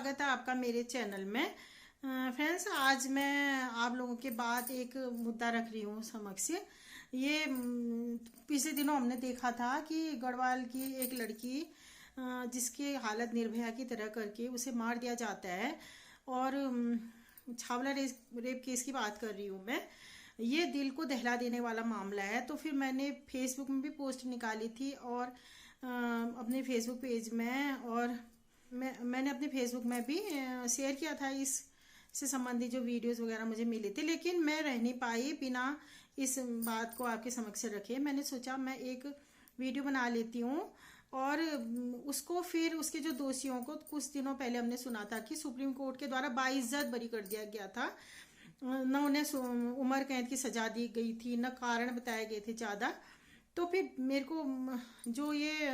स्वागत है आपका मेरे चैनल में। फ्रेंड्स, आज मैं आप लोगों के बाद एक मुद्दा रख रही हूँ समक्ष। ये पिछले दिनों हमने देखा था कि गढ़वाल की एक लड़की जिसकी हालत निर्भया की तरह करके उसे मार दिया जाता है, और छावला रेप केस की बात कर रही हूँ मैं। ये दिल को दहला देने वाला मामला है। तो फिर मैंने फेसबुक में भी पोस्ट निकाली थी और अपने फेसबुक पेज में, और मैंने अपने फेसबुक में भी शेयर किया था इस से संबंधित जो वीडियोस वगैरह मुझे मिले थे। लेकिन मैं रह नहीं पाई बिना इस बात को आपके समक्ष रखे। मैंने सोचा मैं एक वीडियो बना लेती हूँ, और उसको फिर उसके जो दोषियों को कुछ दिनों पहले हमने सुना था कि सुप्रीम कोर्ट के द्वारा बाइज्जत बरी कर दिया गया था। न उन्हें उम्र कैद की सजा दी गई थी, न कारण बताए गए थे ज़्यादा। तो फिर मेरे को जो ये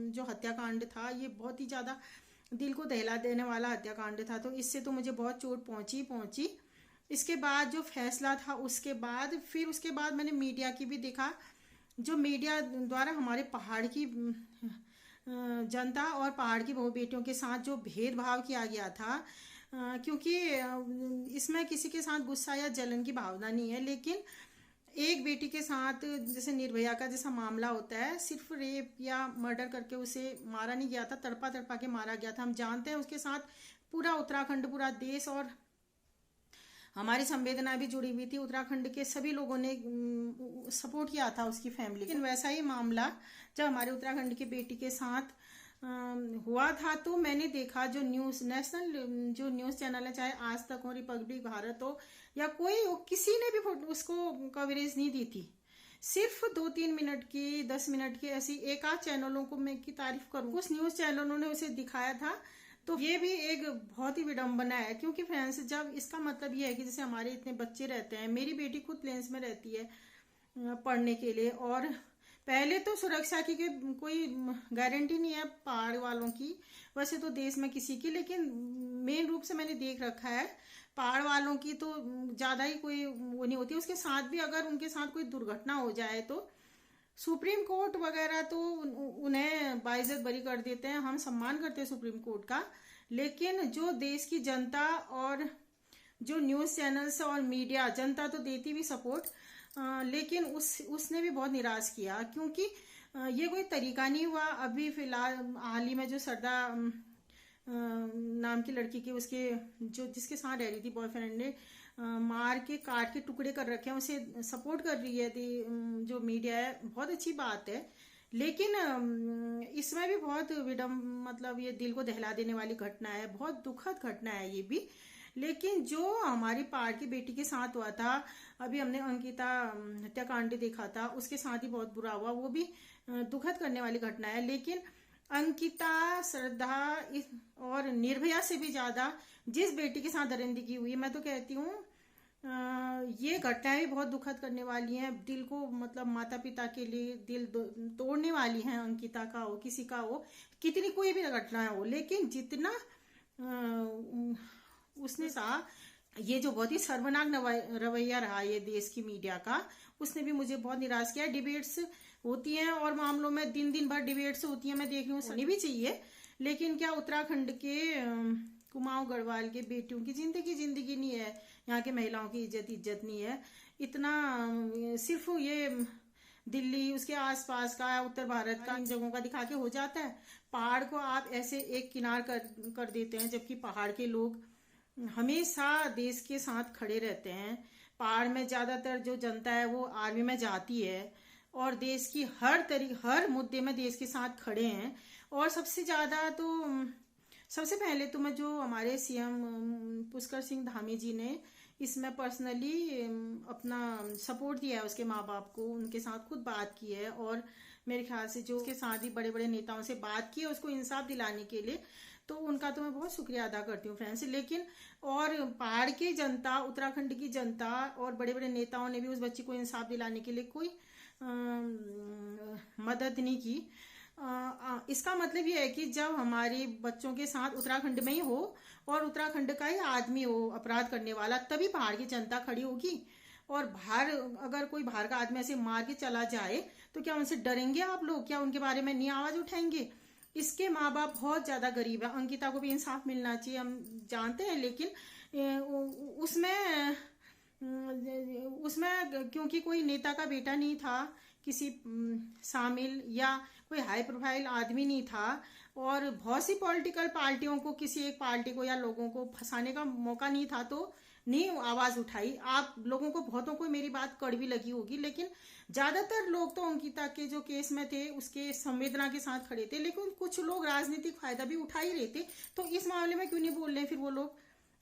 जो हत्याकांड था, ये बहुत ही ज़्यादा दिल को दहला देने वाला हत्याकांड था। तो इससे तो मुझे बहुत चोट पहुंची। इसके बाद जो फैसला था उसके बाद मैंने मीडिया की भी देखा। जो मीडिया द्वारा हमारे पहाड़ की जनता और पहाड़ की बहू बेटियों के साथ जो भेदभाव किया गया था, क्योंकि इसमें किसी के साथ गुस्सा या जलन की भावना नहीं है, लेकिन एक बेटी के साथ जैसे निर्भया का जैसा मामला होता है, सिर्फ रेप या मर्डर करके उसे मारा नहीं गया था, तड़पा तड़पा के मारा गया था। हम जानते हैं उसके साथ पूरा उत्तराखंड, पूरा देश और हमारी संवेदना भी जुड़ी हुई थी। उत्तराखंड के सभी लोगों ने सपोर्ट किया था उसकी फैमिली। लेकिन वैसा ही मामला जब हमारे उत्तराखंड की बेटी के साथ हुआ था, तो मैंने देखा जो नेशनल जो न्यूज़ चैनल है, चाहे आज तक हो, रिपब्लिक भारत हो या कोई हो, किसी ने भी उसको कवरेज नहीं दी थी। सिर्फ 2-3 मिनट की, 10 मिनट की ऐसी एक आध चैनलों को मैं की तारीफ करूँ, कुछ न्यूज़ चैनलों ने उसे दिखाया था। तो ये भी एक बहुत ही विडम्बना है, क्योंकि फ्रेंड्स, जब इसका मतलब ये है कि जैसे हमारे इतने बच्चे रहते हैं, मेरी बेटी खुद प्लेन्स में रहती है पढ़ने के लिए, और पहले तो सुरक्षा की कोई गारंटी नहीं है पहाड़ वालों की, वैसे तो देश में किसी की, लेकिन मेन रूप से मैंने देख रखा है पहाड़ वालों की तो ज़्यादा ही कोई वो नहीं होती। उसके साथ भी अगर उनके साथ कोई दुर्घटना हो जाए तो सुप्रीम कोर्ट वगैरह तो उन्हें बाइज्जत बरी कर देते हैं। हम सम्मान करते हैं सुप्रीम कोर्ट का, लेकिन जो देश की जनता और जो न्यूज़ चैनल्स और मीडिया, जनता तो देती भी सपोर्ट, लेकिन उसने भी बहुत निराश किया, क्योंकि ये कोई तरीका नहीं हुआ। अभी फिलहाल हाल ही में जो सरदा नाम की लड़की के उसके जिसके साथ रह रही थी, बॉयफ्रेंड ने मार के काट के टुकड़े कर रखे हैं, उसे सपोर्ट कर रही है जो मीडिया है, बहुत अच्छी बात है। लेकिन इसमें भी बहुत मतलब ये दिल को दहला देने वाली घटना है, बहुत दुखद घटना है ये भी। लेकिन जो हमारी पहाड़ की बेटी के साथ हुआ था, अभी हमने अंकिता हत्याकांड देखा था, उसके साथ ही बहुत बुरा हुआ, वो भी दुखद करने वाली घटना है। लेकिन अंकिता, श्रद्धा और निर्भया से भी ज्यादा जिस बेटी के साथ दरिंदगी हुई, मैं तो कहती हूँ ये घटनाएं भी बहुत दुखद करने वाली हैं। दिल को, मतलब माता पिता के लिए दिल तोड़ने वाली हैं। अंकिता का हो, किसी का हो, कितनी कोई भी घटना हो, लेकिन जितना उसने ये जो बहुत ही शर्मनाक रवैया रहा ये देश की मीडिया का, उसने भी मुझे बहुत निराश किया। डिबेट्स होती हैं और मामलों में दिन भर डिबेट्स होती हैं, मैं देख रही हूँ, सुननी भी चाहिए, लेकिन क्या उत्तराखंड के कुमाऊं गढ़वाल के बेटियों की जिंदगी नहीं है, यहाँ के महिलाओं की इज्जत नहीं है। इतना सिर्फ ये दिल्ली, उसके आसपास का, उत्तर भारत का, इन जगहों का दिखा के हो जाता है। पहाड़ को आप ऐसे एक किनार कर देते हैं, जबकि पहाड़ के लोग हमेशा देश के साथ खड़े रहते हैं। पहाड़ में ज्यादातर जो जनता है वो आर्मी में जाती है, और देश की हर मुद्दे में देश के साथ खड़े हैं। और सबसे पहले तो मैं जो हमारे सीएम पुष्कर सिंह धामी जी ने इसमें पर्सनली अपना सपोर्ट दिया है उसके माँ बाप को, उनके साथ खुद बात की है, और मेरे ख्याल से जो उसके साथ ही बड़े बड़े नेताओं से बात की है उसको इंसाफ दिलाने के लिए, तो उनका तो मैं बहुत शुक्रिया अदा करती हूँ फ्रेंड्स। लेकिन और पहाड़ की जनता, उत्तराखंड की जनता और बड़े बड़े नेताओं ने भी उस बच्ची को इंसाफ दिलाने के लिए कोई मदद नहीं की। इसका मतलब ये है कि जब हमारे बच्चों के साथ उत्तराखंड में ही हो और उत्तराखंड का ही आदमी हो अपराध करने वाला, तभी पहाड़ की जनता खड़ी होगी। और अगर कोई बाहर का आदमी ऐसे मार के चला जाए तो क्या उनसे डरेंगे आप लोग? क्या उनके बारे में नहीं आवाज उठाएंगे? इसके माँ बाप बहुत ज्यादा गरीब है। अंकिता को भी इंसाफ मिलना चाहिए, हम जानते हैं, लेकिन उसमें उसमें क्योंकि कोई नेता का बेटा नहीं था किसी शामिल, या कोई हाई प्रोफाइल आदमी नहीं था, और बहुत सी पॉलिटिकल पार्टियों को किसी एक पार्टी को या लोगों को फंसाने का मौका नहीं था, तो नहीं आवाज उठाई। आप लोगों को बहुतों को मेरी बात कड़वी लगी होगी, लेकिन ज्यादातर लोग तो अंकिता के जो केस में थे उसके संवेदना के साथ खड़े थे, लेकिन कुछ लोग राजनीतिक फायदा भी उठा ही रहे थे। तो इस मामले में क्यों नहीं बोल रहे फिर वो लोग?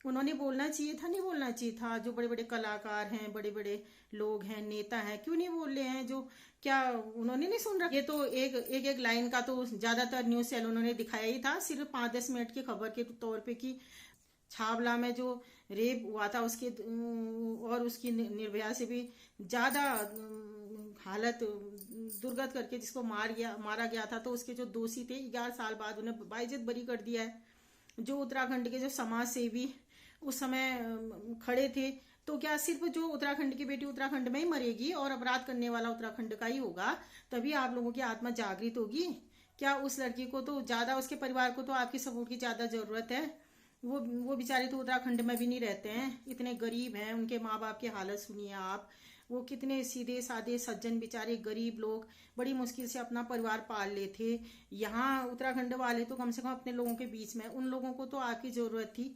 उन्होंने बोलना चाहिए था, नहीं बोलना चाहिए था? जो बड़े बड़े कलाकार हैं, बड़े बड़े लोग हैं, नेता हैं, क्यों नहीं बोल रहे हैं? जो क्या उन्होंने नहीं सुन रखा? ये तो एक लाइन का तो ज्यादातर न्यूज चैनलों ने दिखाया ही था, सिर्फ 5-10 मिनट की खबर के तौर पे, कि छावला में जो रेप हुआ था उसके और उसकी निर्भया से भी ज्यादा हालत दुर्गत करके जिसको मारा गया था, तो उसके जो दोषी थे 11 साल बाद उन्हें बाइज्जत बरी कर दिया है। जो उत्तराखंड के जो समाज सेवी उस समय खड़े थे, तो क्या सिर्फ जो उत्तराखंड की बेटी उत्तराखंड में ही मरेगी और अपराध करने वाला उत्तराखंड का ही होगा, तभी आप लोगों की आत्मा जागृत होगी? क्या उस लड़की को तो ज्यादा, उसके परिवार को तो आपकी सपोर्ट की ज्यादा जरूरत है? वो बेचारे तो उत्तराखंड में भी नहीं रहते हैं, इतने गरीब हैं। उनके माँ बाप की हालत सुनिए आप, वो कितने सीधे साधे सज्जन बेचारे गरीब लोग बड़ी मुश्किल से अपना परिवार पाल ले थे। यहाँ उत्तराखंड वाले तो कम से कम अपने लोगों के बीच में, उन लोगों को तो आपकी जरूरत थी।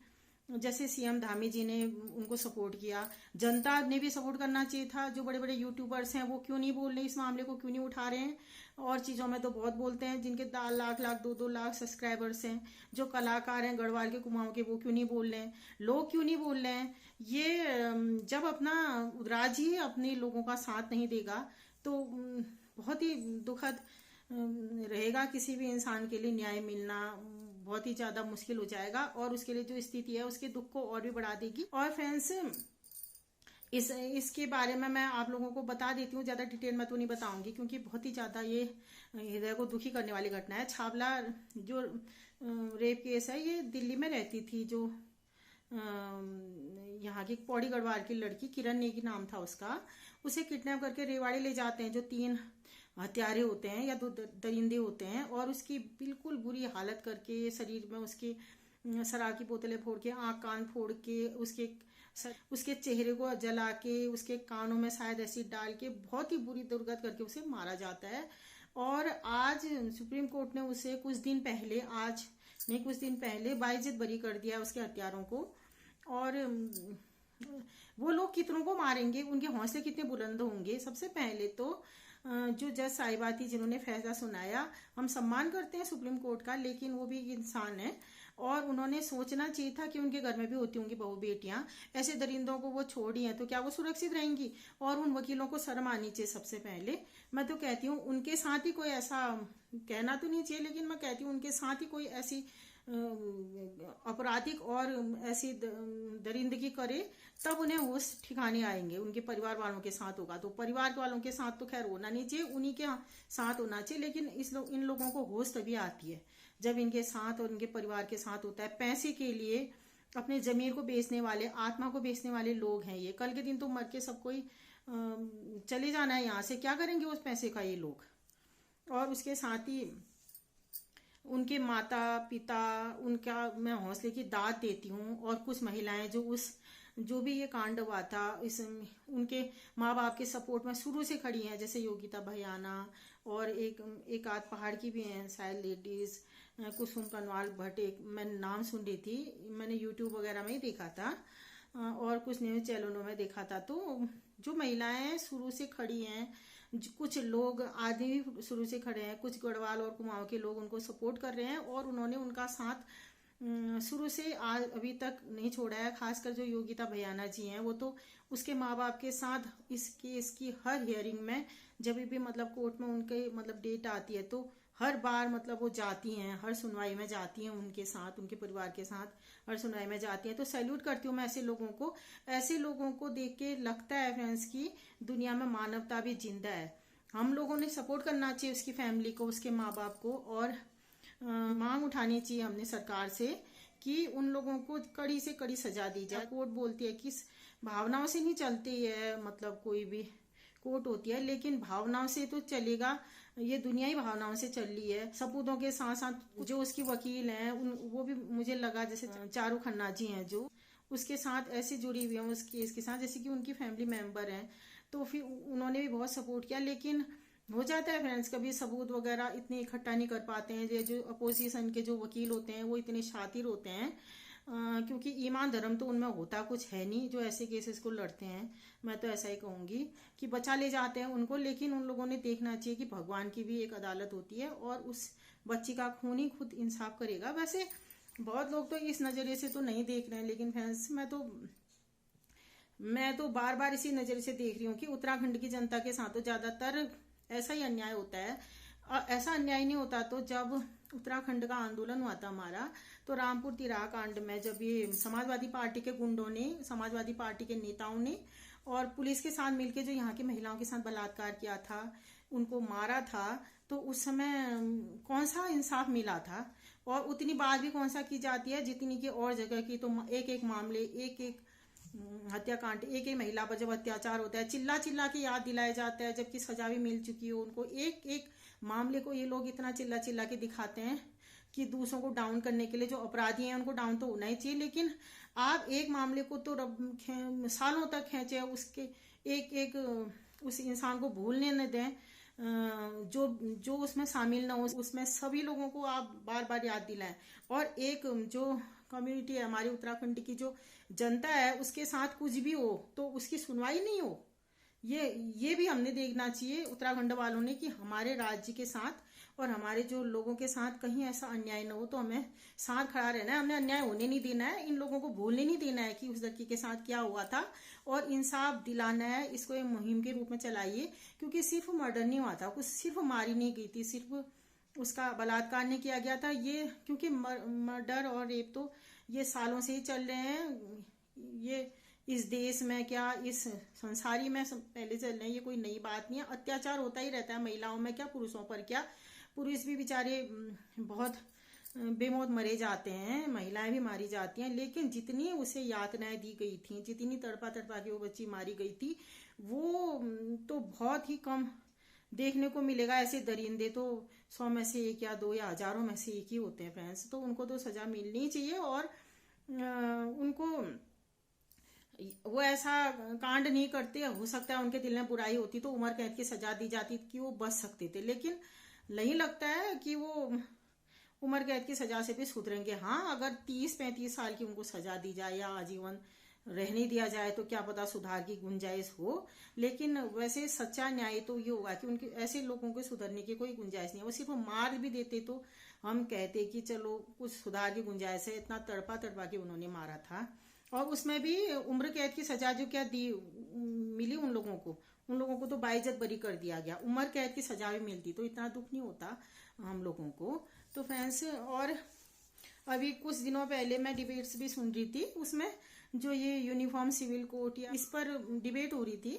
जैसे सीएम धामी जी ने उनको सपोर्ट किया, जनता ने भी सपोर्ट करना चाहिए था। जो बड़े बड़े यूट्यूबर्स हैं वो क्यों नहीं बोल रहे, इस मामले को क्यों नहीं उठा रहे हैं? और चीजों में तो बहुत बोलते हैं, जिनके 4 लाख 2-2 लाख सब्सक्राइबर्स हैं। जो कलाकार हैं गढ़वाल के कुमाऊं के, वो क्यों नहीं बोल रहे हैं? लोग क्यों नहीं बोल रहे हैं? ये जब अपना राज्य ही अपने लोगों का साथ नहीं देगा तो बहुत ही दुखद रहेगा। किसी भी इंसान के लिए न्याय मिलना बहुत ही ज्यादा मुश्किल हो जाएगा, और उसके लिए जो स्थिति है उसके दुख को और भी बढ़ा देगी। और फ्रेंड्स, इसके बारे में मैं आप लोगों को बता देती हूँ, ज्यादा डिटेल में तो नहीं बताऊंगी, क्योंकि बहुत ही ज्यादा ये हृदय को दुखी करने वाली घटना है। छावला जो रेप केस है, ये दिल्ली में रहती थी, जो यहाँ की पौड़ी गढ़वाल की लड़की किरण नेगी नाम था उसका, उसे किडनैप करके रेवाड़ी ले जाते हैं, जो 3 हत्यारे होते हैं या 2 दरिंदे होते हैं, और उसकी बिल्कुल बुरी हालत करके शरीर में उसके शराब की बोतलें फोड़ के, आँख कान फोड़ के, उसके चेहरे को जला के, उसके कानों में शायद एसिड डाल के बहुत ही बुरी दुर्गत करके उसे मारा जाता है। और आज सुप्रीम कोर्ट ने उसे कुछ दिन पहले बाइज्जत बरी कर दिया उसके हत्यारों को। और वो लोग कितनों को मारेंगे, उनके हौसले कितने बुलंद होंगे? सबसे पहले तो जो जज साहिबा थी जिन्होंने फैसला सुनाया, हम सम्मान करते हैं सुप्रीम कोर्ट का, लेकिन वो भी इंसान है, और उन्होंने सोचना चाहिए था कि उनके घर में भी होती होंगी बहू बेटियां। ऐसे दरिंदों को वो छोड़ी हैं तो क्या वो सुरक्षित रहेंगी? और उन वकीलों को शर्म आनी चाहिए। सबसे पहले मैं तो कहती हूँ उनके साथ ही कोई ऐसा, कहना तो नहीं चाहिए, लेकिन मैं कहती हूँ उनके साथ ही कोई ऐसी आपराधिक और ऐसी दरिंदगी करे, तब उन्हें होश ठिकाने आएंगे। उनके परिवार वालों के साथ होगा तो, परिवार वालों के साथ तो खैर होना नहीं चाहिए, उन्हीं के साथ होना चाहिए, लेकिन इन लोगों को होश तभी आती है जब इनके साथ और इनके परिवार के साथ होता है। पैसे के लिए अपने जमीर को बेचने वाले, आत्मा को बेचने वाले लोग हैं ये। कल के दिन तो मर के सब कोई चले जाना है यहाँ से, क्या करेंगे उस पैसे का ये लोग? और उसके साथ ही उनके माता पिता, उनका मैं हौसले की दाद देती हूँ। और कुछ महिलाएं जो भी ये कांड हुआ था, उनके माँ बाप के सपोर्ट में शुरू से खड़ी हैं, जैसे योगिता भयाना, और एक आध पहाड़ की भी हैं शायद लेडीज, कुसुम कनवाल भट्ट, मैं नाम सुन रही थी, मैंने यूट्यूब वगैरह में ही देखा था और कुछ न्यूज चैनलों में देखा था। तो जो महिलाएं शुरू से खड़ी हैं, कुछ लोग आदमी शुरू से खड़े हैं, कुछ गढ़वाल और कुमाऊं के लोग उनको सपोर्ट कर रहे हैं, और उन्होंने उनका साथ शुरू से आज अभी तक नहीं छोड़ा है। खासकर जो योगिता भयाना जी हैं, वो तो उसके माँ बाप के साथ इस केस की हर हियरिंग में, जब भी मतलब कोर्ट में उनके मतलब डेट आती है, तो हर बार मतलब वो जाती हैं, हर सुनवाई में जाती हैं उनके साथ, उनके परिवार के साथ हर सुनवाई में जाती हैं। तो सैल्यूट करती हूँ मैं ऐसे लोगों को देख के लगता है फ्रेंड्स की दुनिया में मानवता भी जिंदा है। हम लोगों ने सपोर्ट करना चाहिए उसकी फैमिली को, उसके माँ बाप को, और मांग उठानी चाहिए हमने सरकार से कि उन लोगों को कड़ी से कड़ी सजा दी जाए। कोर्ट बोलती है कि भावनाओं से नहीं चलती है, मतलब कोर्ट होती है, लेकिन भावनाओं से तो चलेगा, ये दुनिया ही भावनाओं से चल रही है। सबूतों के साथ साथ जो उसकी वकील हैं वो भी मुझे लगा जैसे चारू खन्ना जी हैं जो उसके साथ ऐसे जुड़ी हुई हैं उस केस के साथ, जैसे कि उनकी फैमिली मेंबर हैं, तो फिर उन्होंने भी बहुत सपोर्ट किया। लेकिन हो जाता है फ्रेंड्स, कभी सबूत वगैरह इतने इकट्ठा नहीं कर पाते हैं। जो अपोजिशन के जो वकील होते हैं वो इतने शातिर होते हैं, क्योंकि ईमान धर्म तो उनमें होता कुछ है नहीं जो ऐसे केसेस को लड़ते हैं। मैं तो ऐसा ही कहूंगी कि बचा ले जाते हैं उनको, लेकिन उन लोगों ने देखना चाहिए कि भगवान की भी एक अदालत होती है और उस बच्ची का खून ही खुद इंसाफ करेगा। वैसे बहुत लोग तो इस नजरिए से तो नहीं देख रहे हैं, लेकिन फ्रेंड्स मैं तो बार बार इसी नजरिए से देख रही हूँ कि उत्तराखंड की जनता के साथ तो ज्यादातर ऐसा ही अन्याय होता है। ऐसा अन्याय नहीं होता तो जब उत्तराखंड का आंदोलन हुआ था हमारा, तो रामपुर तिराह कांड में जब ये समाजवादी पार्टी के गुंडों ने, समाजवादी पार्टी के नेताओं ने और पुलिस के साथ मिलकर जो यहाँ की महिलाओं के साथ बलात्कार किया था, उनको मारा था, तो उस समय कौन सा इंसाफ मिला था? और उतनी बात भी कौन सा की जाती है जितनी की और जगह की। तो एक एक मामले, एक एक हत्याकांड, एक एक महिला पर जब अत्याचार होता है चिल्ला चिल्ला के याद दिलाया जाता है, जबकि सजा भी मिल चुकी हो उनको। एक एक मामले को ये लोग इतना चिल्ला चिल्ला के दिखाते हैं कि दूसरों को डाउन करने के लिए, जो अपराधी हैं उनको डाउन तो होना ही चाहिए, लेकिन आप एक मामले को तो सालों तक खींचे, उसके एक एक उस इंसान को भूलने न दें, जो जो उसमें शामिल ना हो, उसमें सभी लोगों को आप बार बार याद दिलाएं। और एक जो कम्युनिटी है हमारी उत्तराखंड की, जो जनता है, उसके साथ कुछ भी हो तो उसकी सुनवाई नहीं हो, ये भी हमने देखना चाहिए उत्तराखंड वालों ने, कि हमारे राज्य के साथ और हमारे जो लोगों के साथ कहीं ऐसा अन्याय न हो। तो हमें साथ खड़ा रहना है, हमने अन्याय होने नहीं देना है, इन लोगों को भूलने नहीं देना है कि उस लड़की के साथ क्या हुआ था, और इंसाफ दिलाना है। इसको एक मुहिम के रूप में चलाइए, क्योंकि सिर्फ मर्डर नहीं हुआ था, कुछ सिर्फ मारी नहीं गई थी, सिर्फ उसका बलात्कार नहीं किया गया था। ये क्योंकि मर्डर और रेप तो ये सालों से ही चल रहे हैं, ये इस देश में क्या इस संसारी में पहले चल रहे हैं, ये कोई नई बात नहीं है। अत्याचार होता ही रहता है, महिलाओं में क्या, पुरुषों पर क्या। पुरुष भी बेचारे बहुत बेमौत मरे जाते हैं, महिलाएं भी मारी जाती हैं, लेकिन जितनी उसे यातनाएं दी गई थी, जितनी तड़पा तड़पा के वो बच्ची मारी गई थी, वो तो बहुत ही कम देखने को मिलेगा। ऐसे दरिंदे तो 100 में से 1 या 2 या हजारों में से 1 ही होते हैं फ्रेंड्स। तो उनको तो सजा मिलनी चाहिए, और उनको वो ऐसा कांड नहीं करते। हो सकता है उनके दिल में बुराई होती तो उम्र कैद की सजा दी जाती कि वो बच सकते थे, लेकिन नहीं लगता है कि वो उम्र कैद की सजा से भी सुधरेंगे। हाँ, अगर 30-35 साल की उनको सजा दी जाए या आजीवन रहने दिया जाए तो क्या पता सुधार की गुंजाइश हो, लेकिन वैसे सच्चा न्याय तो ये होगा कि उनके ऐसे लोगों को सुधरने की कोई गुंजाइश नहीं है। वो सिर्फ मार भी देते तो हम कहते कि चलो कुछ सुधार की गुंजाइश है, इतना तड़पा तड़पा के उन्होंने मारा था। और उसमें भी उम्र कैद की सजा जो क्या दी मिली उन लोगों को तो बाइज्जत बरी कर दिया गया। उम्र कैद की सजा भी मिलती तो इतना दुख नहीं होता हम लोगों को। तो फ्रेंड्स, और अभी कुछ दिनों पहले मैं डिबेट्स भी सुन रही थी, उसमें जो ये यूनिफॉर्म सिविल कोड या इस पर डिबेट हो रही थी,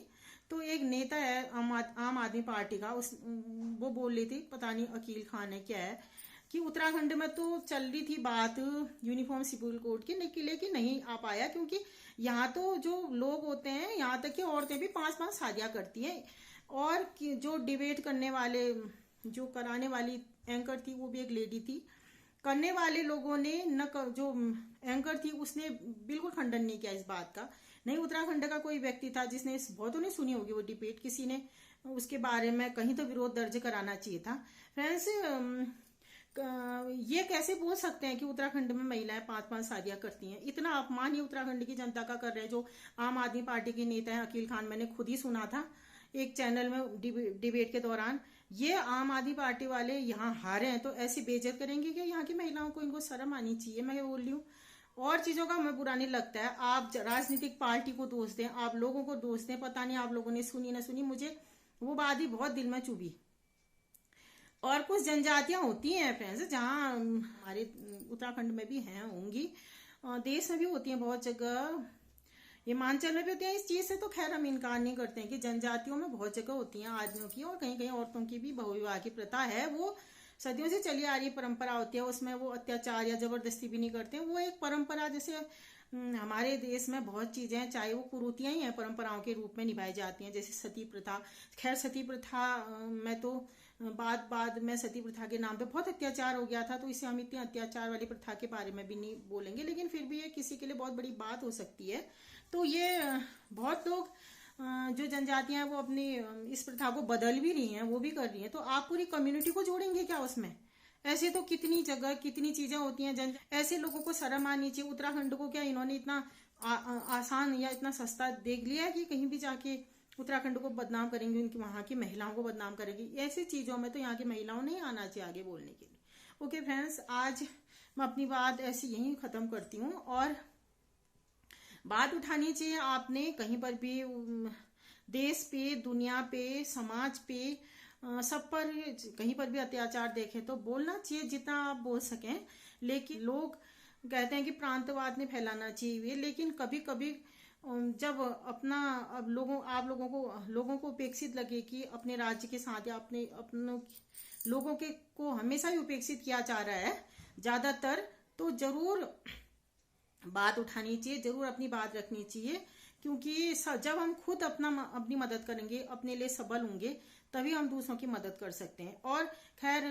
तो एक नेता है आम आदमी पार्टी का, वो बोल रही थी, पता नहीं अकील खान है क्या है, कि उत्तराखंड में तो चल रही थी बात यूनिफॉर्म सिविल कोड की, लेकिन नहीं आ पाया, क्योंकि यहाँ तो जो लोग होते हैं, यहाँ तक कि औरतें भी 5-5 शादियां करती हैं। और जो डिबेट करने वाले, जो कराने वाली एंकर थी, वो भी एक लेडी थी। करने वाले लोगों ने जो एंकर थी उसने बिल्कुल खंडन नहीं किया इस बात का। नहीं, उत्तराखंड का कोई व्यक्ति था जिसने, बहुतों ने सुनी होगी वो डिबेट, किसी ने उसके बारे में कहीं तो विरोध दर्ज कराना चाहिए था। फ्रेंड्स, ये कैसे बोल सकते हैं कि उत्तराखंड में महिलाएं 5-5 शादियां करती हैं? इतना अपमान ही उत्तराखंड की जनता का कर रहे हैं जो आम आदमी पार्टी के नेता हैं अकील खान। मैंने खुद ही सुना था एक चैनल में डिबेट के दौरान, ये आम आदमी पार्टी वाले यहाँ हारे हैं तो ऐसी बेइज्जत करेंगे कि यहाँ की महिलाओं को, इनको शर्म आनी चाहिए। मैं बोल रही हूँ, और चीजों का हमें बुरा नहीं लगता है। आप राजनीतिक पार्टी को दोष दें, आप लोगों को दोष दें, पता नहीं आप लोगों ने सुनी ना सुनी, मुझे वो बात ही बहुत दिल में चुभी। और कुछ जनजातियां होती हैं फ्रेंड्स, जहाँ हमारे उत्तराखंड में भी हैं, होंगी, देश में भी होती हैं बहुत जगह, हिमाचल में भी होती है। इस चीज से तो खैर हम इनकार नहीं करते हैं कि जनजातियों में बहुत जगह होती हैं आदमियों की, और कहीं कहीं औरतों की भी बहुविवाह की प्रथा है। वो सदियों से चली आ रही परंपरा होती है, उसमें वो अत्याचार या जबरदस्ती भी नहीं करते हैं। वो एक परंपरा, जैसे हमारे देश में बहुत चीजें हैं, चाहे वो कुरीतियां ही हैं, परंपराओं के रूप में निभाई जाती हैं, जैसे सती प्रथा। खैर सती प्रथा में तो बाद में सती प्रथा के नाम पे बहुत अत्याचार हो गया था, तो इसे हम इतने अत्याचार वाली प्रथा के बारे में भी नहीं बोलेंगे, लेकिन फिर भी ये किसी के लिए बहुत बड़ी बात हो सकती है। तो ये बहुत लोग जो जनजातियां हैं वो अपनी इस प्रथा को बदल भी रही हैं, वो भी कर रही हैं। तो आप पूरी कम्युनिटी को जोड़ेंगे क्या उसमें? ऐसे तो कितनी जगह कितनी चीजें होती हैं, ऐसे लोगों को शर्म आनी चाहिए। उत्तराखंड को क्या इन्होंने इतना आसान या इतना सस्ता देख लिया है कि कहीं भी जाके उत्तराखंड को बदनाम करेंगे, उनकी वहां की महिलाओं को बदनाम करेंगी? ऐसी चीजों में तो यहाँ की महिलाओं नहीं आना चाहिए आगे बोलने के लिए। ओके फ्रेंड्स, आज मैं अपनी बात ऐसी यहीं खत्म करती हूँ। और बात उठानी चाहिए आपने कहीं पर भी, देश पे, दुनिया पे, समाज पे, सब पर कहीं पर भी अत्याचार देखे तो बोलना चाहिए जितना आप बोल सकें। लेकिन लोग कहते हैं कि प्रांतवाद नहीं फैलाना चाहिए, लेकिन कभी कभी जब अपना अब लोगों को उपेक्षित लगे कि अपने राज्य के साथ या अपनों लोगों के को हमेशा ही उपेक्षित किया जा रहा है ज्यादातर, तो जरूर बात उठानी चाहिए, जरूर अपनी बात रखनी चाहिए। क्योंकि जब हम खुद अपनी मदद करेंगे, अपने लिए सबल होंगे, तभी हम दूसरों की मदद कर सकते हैं। और खैर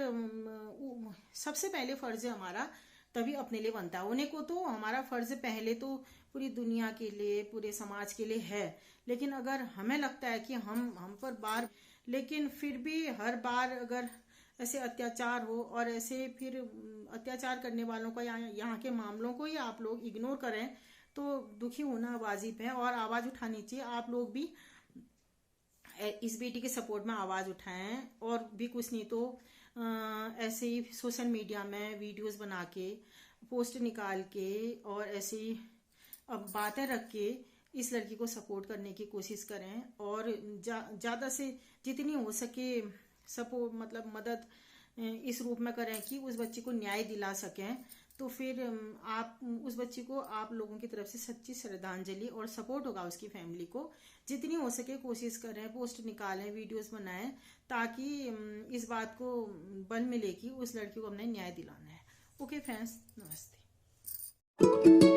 सबसे पहले फर्ज है हमारा तभी अपने लिए बनता है। होने को तो हमारा फर्ज पहले तो पूरी दुनिया के लिए, पूरे समाज के लिए है, लेकिन अगर हमें लगता है कि हम पर लेकिन फिर भी हर बार अगर ऐसे अत्याचार हो और ऐसे फिर अत्याचार करने वालों का यहाँ के मामलों को ही आप लोग इग्नोर करें, तो दुखी होना वाजिब है और आवाज उठानी चाहिए। आप लोग भी इस बेटी के सपोर्ट में आवाज उठाएं, और भी कुछ नहीं तो ऐसे ही सोशल मीडिया में वीडियोस बना के, पोस्ट निकाल के और ऐसे ही अब बातें रख के इस लड़की को सपोर्ट करने की कोशिश करें। और ज्यादा से जितनी हो सके सपोर्ट मतलब मदद इस रूप में करें कि उस बच्ची को न्याय दिला सकें। तो फिर आप उस बच्ची को आप लोगों की तरफ से सच्ची श्रद्धांजलि और सपोर्ट होगा उसकी फैमिली को। जितनी हो सके कोशिश करें, पोस्ट निकालें, वीडियोस बनाएं, ताकि इस बात को बल मिले कि उस लड़की को हमने न्याय दिलाना है। ओके फ्रेंड्स, नमस्ते।